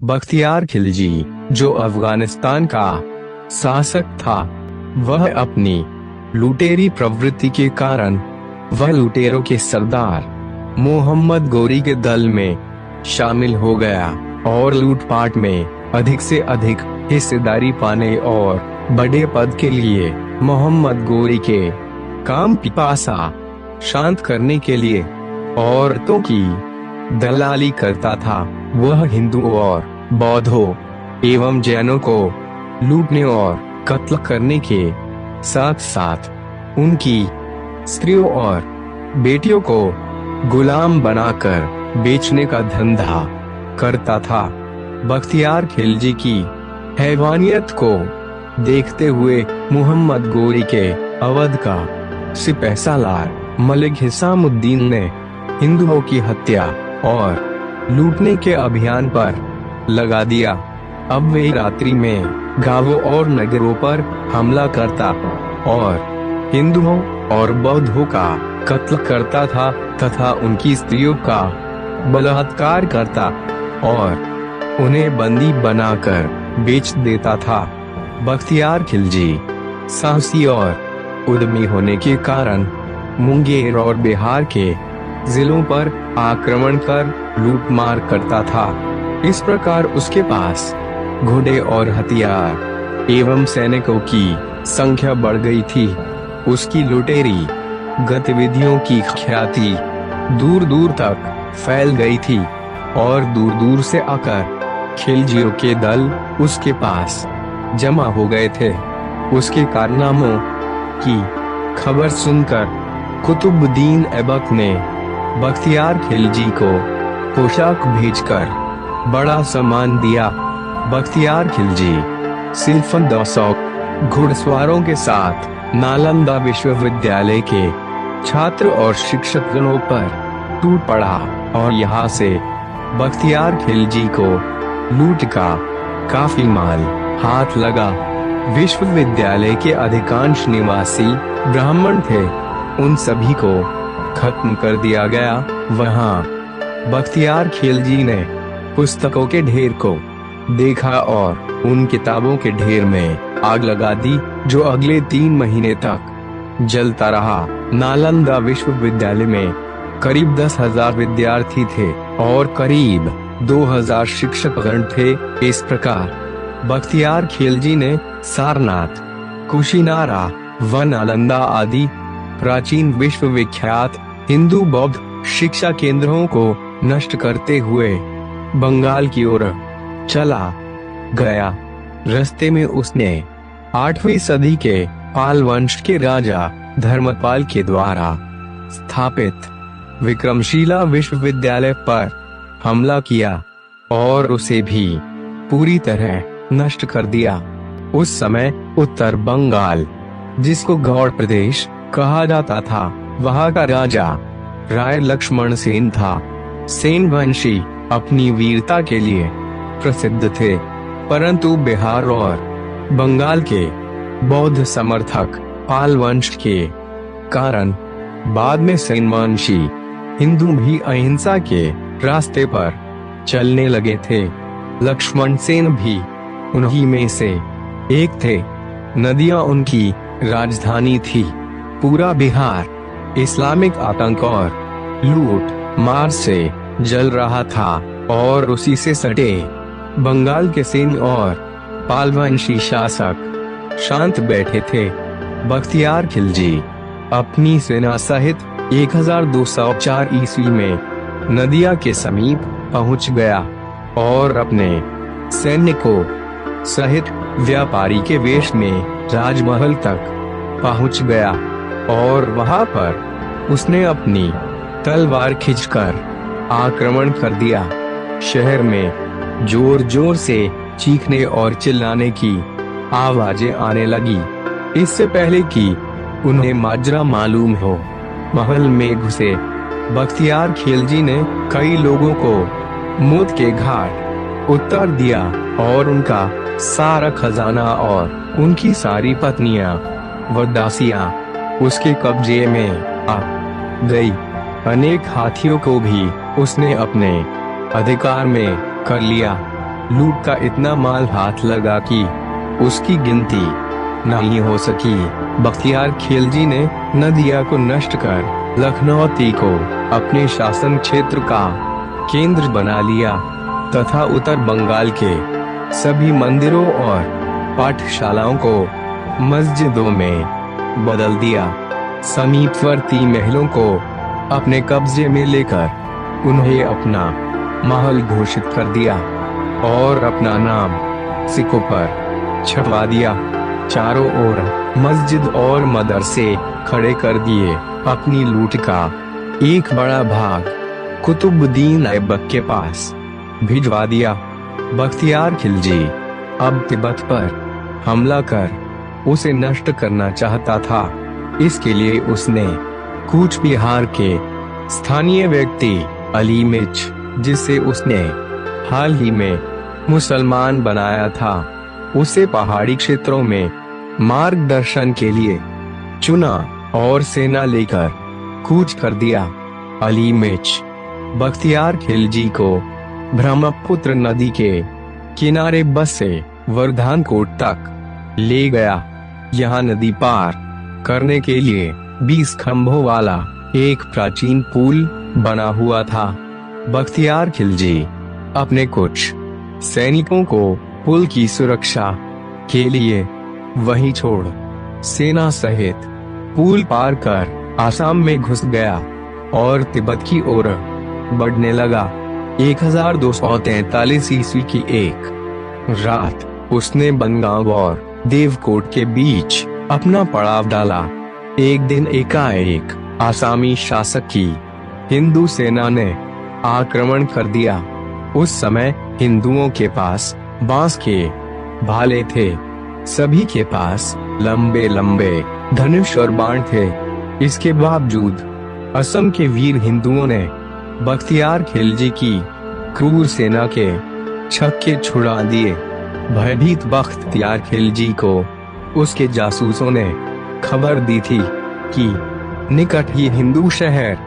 बख्तियार खिलजी, जो अफगानिस्तान का शासक था, वह अपनी लुटेरी प्रवृत्ति के कारण वह लुटेरों के सरदार मोहम्मद गोरी के दल में शामिल हो गया और लूटपाट में अधिक से अधिक हिस्सेदारी पाने और बड़े पद के लिए मोहम्मद गोरी के काम पिपासा शांत करने के लिए औरतों की दलाली करता था। वह हिंदुओं और बौद्धों एवं जैनों को लूटने और कत्ल करने के साथ साथ उनकी स्त्रियों और बेटियों को गुलाम बनाकर बेचने का धंधा करता था। बख्तियार खिलजी की हैवानियत को देखते हुए मोहम्मद गोरी के अवध का सिपहसालार मलिक हिसामुद्दीन ने हिंदुओं की हत्या और लूटने के अभियान पर लगा दिया। अब वे रात्रि में गांवों और नगरों पर हमला करता और हिंदुओं और बौद्धों का कत्ल करता था तथा उनकी स्त्रियों का बलात्कार करता और उन्हें बंदी बनाकर बेच देता था। बख्तियार खिलजी साहसी और उद्यमी होने के कारण मुंगेर और बिहार के जिलों पर आक्रमण कर लूटमार करता था। इस प्रकार उसके पास घोड़े और हथियार एवं सैनिकों की संख्या बढ़ गई थी। उसकी लुटेरी गतिविधियों की ख्याति दूर दूर तक फैल गई थी और दूर दूर से आकर खिलजियों के दल उसके पास जमा हो गए थे। उसके कारनामों की खबर सुनकर कुतुबुद्दीन ऐबक ने बख्तियार खिलजी को पोशाक भेजकर बड़ा सम्मान दिया। बख्तियार खिलजी सिर्फ 200 घुड़सवारों के साथ नालंदा विश्वविद्यालय के छात्र और शिक्षकगणों पर टूट पड़ा और यहाँ से बख्तियार खिलजी को लूट का काफी माल हाथ लगा। विश्वविद्यालय के अधिकांश निवासी ब्राह्मण थे, उन सभी को खत्म कर दिया गया। वहाँ बख्तियार खिलजी ने पुस्तकों के ढेर को देखा और उन किताबों के ढेर में आग लगा दी, जो अगले 3 महीने तक जलता रहा। नालंदा विश्वविद्यालय में करीब 10,000 विद्यार्थी थे और करीब 2,000 शिक्षकगण थे। इस प्रकार बख्तियार खिलजी ने सारनाथ, कुशीनारा व नालंदा आदि प्राचीन विश्वविख्यात हिंदू बौद्ध शिक्षा केंद्रों को नष्ट करते हुए बंगाल की ओर चला गया। रास्ते में उसने 8वीं सदी के पाल वंश के राजा धर्मपाल के द्वारा स्थापित विक्रमशिला विश्वविद्यालय पर हमला किया और उसे भी पूरी तरह नष्ट कर दिया। उस समय उत्तर बंगाल, जिसको गौड़ प्रदेश कहा जाता था, वहाँ का राजा राय लक्ष्मण सेन था। सेन वंशी अपनी वीरता के लिए प्रसिद्ध थे, परंतु बिहार और बंगाल के बौद्ध समर्थक पाल वंश के कारण बाद में सेन वंशी हिंदू भी अहिंसा के रास्ते पर चलने लगे थे। लक्ष्मण सेन भी उन्हीं में से एक थे। नदियां उनकी राजधानी थी। पूरा बिहार इस्लामिक आतंक और लूट मार से जल रहा था और उसी से सटे बंगाल के सेन और पालवंशी शासक शांत बैठे थे। बख्तियार खिलजी अपनी सेना सहित 1204 ईस्वी में नदिया के समीप पहुंच गया और अपने सैनिकों सहित व्यापारी के वेश में राजमहल तक पहुंच गया और वहां पर उसने अपनी तलवार खींचकर आक्रमण कर दिया। शहर में जोर जोर से चीखने और चिल्लाने की आवाजें आने लगी। इससे पहले कि उन्हें माजरा मालूम हो, महल में घुसे बख्तियार खिलजी ने कई लोगों को मौत के घाट उतार दिया और उनका सारा खजाना और उनकी सारी पत्नियां व दासियां उसके कब्जे में आ गई। अनेक हाथियों को भी उसने अपने अधिकार में कर लिया। लूट का इतना माल हाथ लगा कि उसकी गिनती नहीं हो सकी। बख्तियार खिलजी ने नदिया को नष्ट कर लखनौती को अपने शासन क्षेत्र का केंद्र बना लिया तथा उत्तर बंगाल के सभी मंदिरों और पाठशालाओं को मस्जिदों में बदल दिया। समीपवर्ती महलों को अपने कब्जे में लेकर उन्हें अपना महल घोषित कर दिया और अपना नाम सिक्कों पर छपवा दिया। चारों ओर मस्जिद और मदरसे खड़े कर दिए। अपनी लूट का एक बड़ा भाग कुतुबुद्दीन ऐबक के पास भिजवा दिया। बख्तियार खिलजी अब तिब्बत पर हमला कर उसे नष्ट करना चाहता था। इसके लिए उसने कूच बिहार के स्थानीय व्यक्ति अली मिर्च, जिसे उसने हाल ही में मुसलमान बनाया था, उसे पहाड़ी क्षेत्रों में मार्गदर्शन के लिए चुना और सेना लेकर कूच कर दिया। अली मिर्च बख्तियार खिलजी को ब्रह्मपुत्र नदी के किनारे बसे वर्धानकोट तक ले गया। यहाँ नदी पार करने के लिए 20 खंभों वाला एक प्राचीन पुल बना हुआ था। बख्तियार खिलजी अपने कुछ सैनिकों को पुल की सुरक्षा के लिए वहीं छोड़ सेना सहित पुल पार कर आसाम में घुस गया और तिब्बत की ओर बढ़ने लगा। 1243 ईस्वी की एक रात उसने बनगांव और देवकोट के बीच अपना पड़ाव डाला। एक दिन एकाएक आसामी शासक की हिंदू सेना ने आक्रमण कर दिया। उस समय हिंदुओं के पास बांस के भाले थे। सभी के पास लंबे लंबे धनुष और बाण थे। इसके बावजूद असम के वीर हिंदुओं ने बख्तियार खिलजी की क्रूर सेना के छक्के छुड़ा दिए। भयभीत बख्तियार खिलजी को उसके जासूसों ने खबर दी थी कि निकट ही हिंदू शहर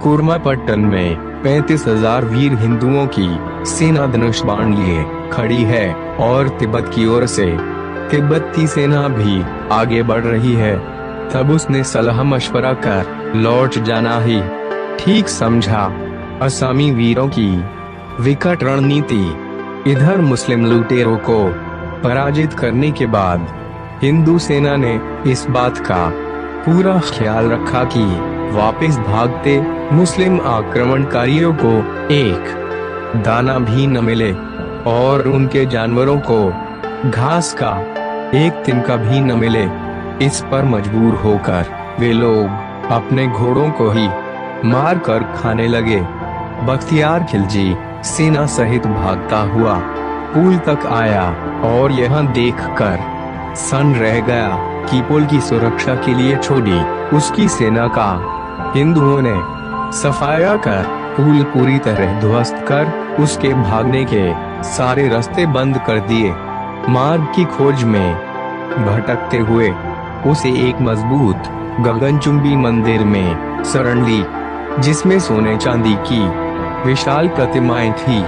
कुर्मापट्टन में 35,000 वीर हिंदुओं की सेना धनुष बाण लिए खड़ी है और तिब्बत की ओर से तिब्बती सेना भी आगे बढ़ रही है। तब उसने सलाह मशवरा कर लौट जाना ही ठीक समझा। असमी वीरों की विकट रणनीति। इधर मुस्लिम लुटेरों को पराजित करने के बाद हिंदू सेना ने इस बात का पूरा ख्याल रखा कि वापस भागते मुस्लिम आक्रमणकारियों को एक दाना भी न मिले और उनके जानवरों को घास का एक तिनका भी न मिले। इस पर मजबूर होकर वे लोग अपने घोड़ों को ही मार कर खाने लगे। बख्तियार खिलजी सेना सहित भागता हुआ पुल तक आया और यह देखकर सन्न रह गया कि पुल की सुरक्षा के लिए छोड़ी उसकी सेना का हिंदुओं ने सफाया कर पुल पूरी तरह ध्वस्त कर उसके भागने के सारे रास्ते बंद कर दिए। मार्ग की खोज में भटकते हुए उसे एक मजबूत गगनचुंबी मंदिर में शरण ली, जिसमें सोने चांदी की विशाल प्रतिमाएं थी।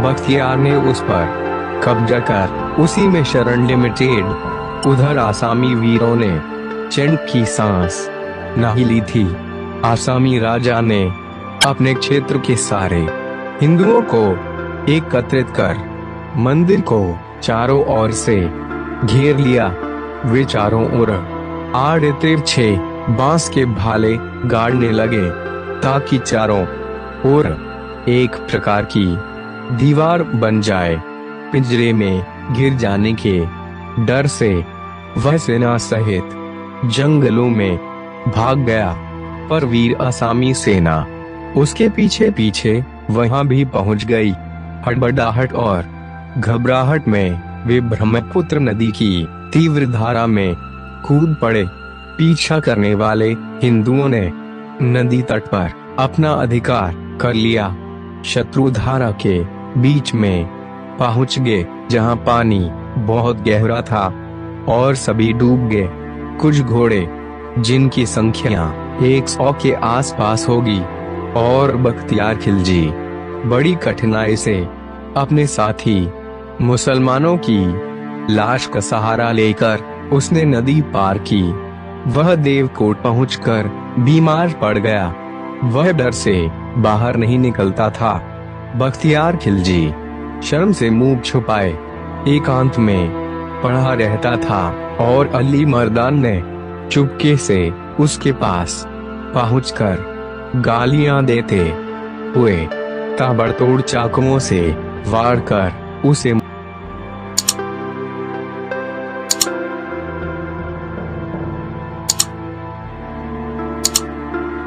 बख्तियार ने उस पर कब्जा कर उसी में शरण लिमिटेड। उधर आसामी वीरों ने चैन की सांस नहीं ली थी। आसामी राजा ने अपने क्षेत्र के सारे हिंदुओं को एकत्रित कर मंदिर को चारों ओर से घेर लिया। वे चारों ओर आड़े तिरछे बांस के भाले गाड़ने लगे ताकि चारों ओर एक प्रकार की दीवार बन जाए। पिंजरे में गिर जाने के डर से वह सेना सहित जंगलों में भाग गया, पर वीर आसामी सेना उसके पीछे पीछे वहां भी पहुंच गई। हड़बड़ाहट और घबराहट में वे ब्रह्मपुत्र नदी की तीव्र धारा में कूद पड़े। पीछा करने वाले हिंदुओं ने नदी तट पर अपना अधिकार कर लिया। शत्रु धारा के बीच में पहुंच गए, जहां पानी बहुत गहरा था और सभी डूब गए। कुछ घोड़े, जिनकी संख्या 100 के आसपास होगी, और बख्तियार खिलजी बड़ी कठिनाई से अपने साथी मुसलमानों की लाश का सहारा लेकर उसने नदी पार की। वह देवकोट पहुंचकर बीमार पड़ गया। वह डर से बाहर नहीं निकलता था। बख्तियार खिलजी शर्म से मुंह छुपाए एकांत में पड़ा रहता था और अली मर्दान ने चुपके से उसके पास पहुंचकर गालियां देते हुए ताबड़तोड़ चाकुओं से वार कर उसे